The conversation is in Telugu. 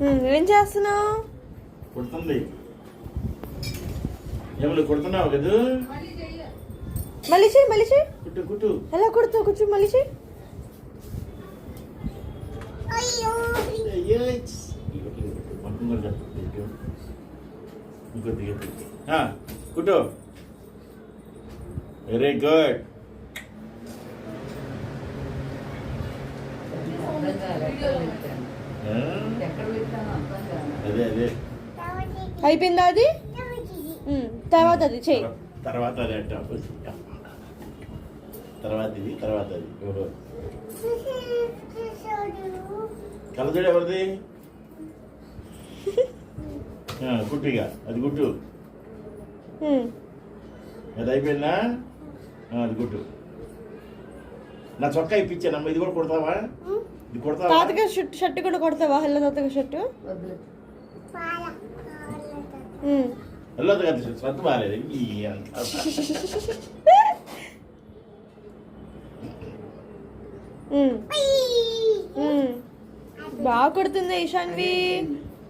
ఏం చేస్తున్నావు? కుడుతుంది. ఏమన్నా కుడుతున్నావు కదా? మళ్ళీ చెయ్యి. కుట్టు కుట్టు. ఎలా కుడుతావు? కూర్చో మళ్ళీ చెయ్యి. కుట్టు. Very good. అదే అదే అయిపోయిందా అది? తర్వాత అది చెయ్యి. తర్వాత అది అంట. తర్వాత ఇది, తర్వాత అది. ఎవరు కలజోడు ఎవరిది? కుట్టిగా అది కుట్టు. అది అయిపోయిందా? అది కుట్టు. నా చొక్కా ఇప్పించానమ్మా, ఇది కూడా కుడతావా? ఇది కుడతావా? తాతగా షర్ట్ కూడా కొడతావా? హలో తాతగా షర్టు వెళ్ళదు కదా, శ్రద్ధ బాగాలేదు. బాగా కొడుతుంది ఈశాన్వి.